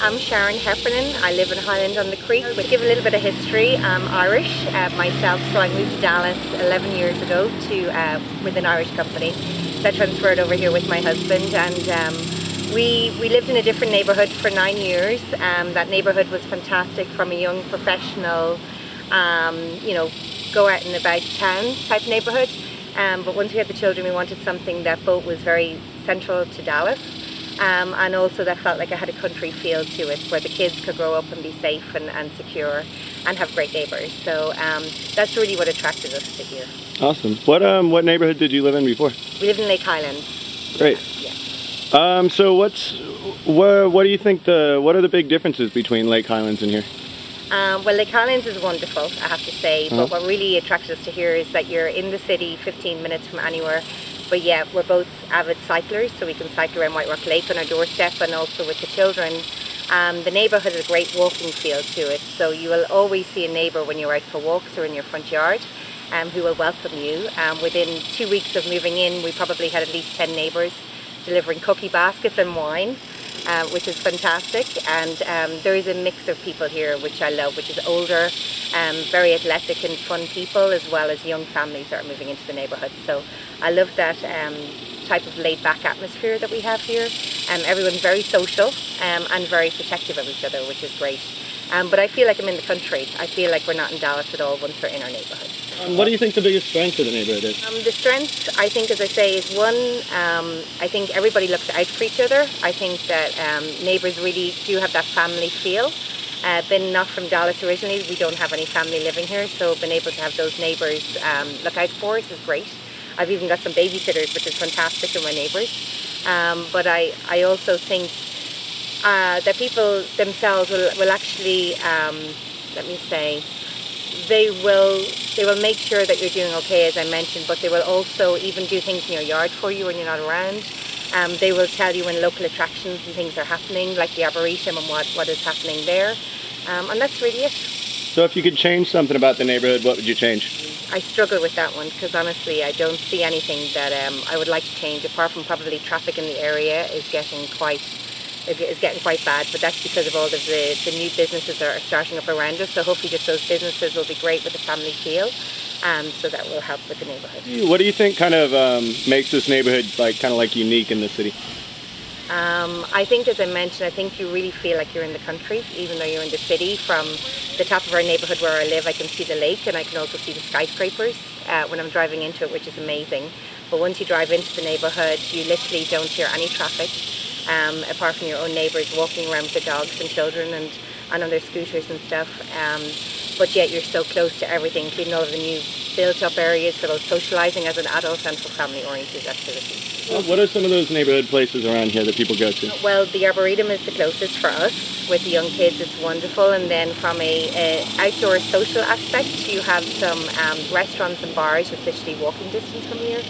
I'm Sharon Heffernan. I live in Highland on the Creek. To give a little bit of history, I'm Irish myself, so I moved to Dallas 11 years ago with an Irish company. So I transferred over here with my husband, and we lived in a different neighbourhood for 9 years. That neighbourhood was fantastic from a young professional, go out and about town type neighbourhood. But once we had the children, we wanted something that both was very central to Dallas. And also that felt like it had a country feel to it, where the kids could grow up and be safe and secure and have great neighbours. So that's really what attracted us to here. Awesome. What neighbourhood did you live in before? We lived in Lake Highlands. Great. Yeah. So what do you think what are the big differences between Lake Highlands and here? Well, Lake Highlands is wonderful, I have to say, but what really attracted us to here is that you're in the city 15 minutes from anywhere. But yeah, we're both avid cyclers, so we can cycle around White Rock Lake on our doorstep, and also with the children. The neighbourhood has a great walking feel to it, so you will always see a neighbour when you're out for walks or in your front yard who will welcome you. Within 2 weeks of moving in, we probably had at least 10 neighbours delivering cookie baskets and wine, which is fantastic. And there is a mix of people here, which I love, which is older, very athletic and fun people, as well as young families that are moving into the neighbourhood. So I love that type of laid-back atmosphere that we have here. Everyone's very social and very protective of each other, which is great. But I feel like I'm in the country. I feel like we're not in Dallas at all once we're in our neighbourhood. What do you think the biggest strength of the neighbourhood is? The strength, I think, as I say, is one, I think everybody looks out for each other. I think that neighbours really do have that family feel. Been not from Dallas originally, we don't have any family living here, so being able to have those neighbours look out for us is great. I've even got some babysitters, which is fantastic, in my neighbours. But I also think that people themselves will actually, let me say, they will make sure that you're doing okay, as I mentioned, but they will also even do things in your yard for you when you're not around. They will tell you when local attractions and things are happening, like the Arboretum and what is happening there. And that's really it. So if you could change something about the neighbourhood, what would you change? I struggle with that one, because honestly I don't see anything that I would like to change, apart from probably traffic in the area is getting quite bad, but that's because of all of the new businesses that are starting up around us. So hopefully just those businesses will be great with a family feel, so that will help with the neighbourhood. What do you think kind of makes this neighbourhood kind of unique in the city? I think, as I mentioned, I think you really feel like you're in the country, even though you're in the city. From the top of our neighbourhood where I live, I can see the lake, and I can also see the skyscrapers when I'm driving into it, which is amazing. But once you drive into the neighbourhood, you literally don't hear any traffic, apart from your own neighbours walking around with their dogs and children and on their scooters and stuff. But yet you're so close to everything, including all of the new built-up areas for both socialising as an adult and for family-oriented activities. What are some of those neighbourhood places around here that people go to? Well, the Arboretum is the closest for us. With the young kids, it's wonderful. And then from a outdoor social aspect, you have some restaurants and bars just literally walking distance from here.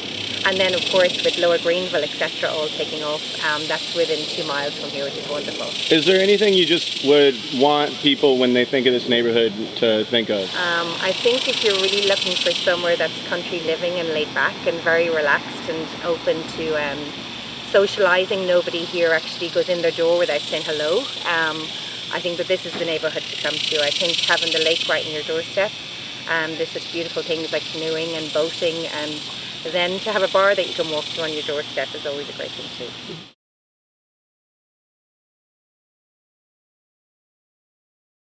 And then, of course, with Lower Greenville, etc., all taking off, that's within 2 miles from here, which is wonderful. Is there anything you just would want people, when they think of this neighbourhood, to think of? I think if you're really looking for somewhere that's country living and laid back and very relaxed and open to socialising, nobody here actually goes in their door without saying hello. I think that this is the neighbourhood to come to. I think having the lake right in your doorstep, there's such beautiful things like canoeing and boating, and then to have a bar that you can walk to on your doorstep is always a great thing too.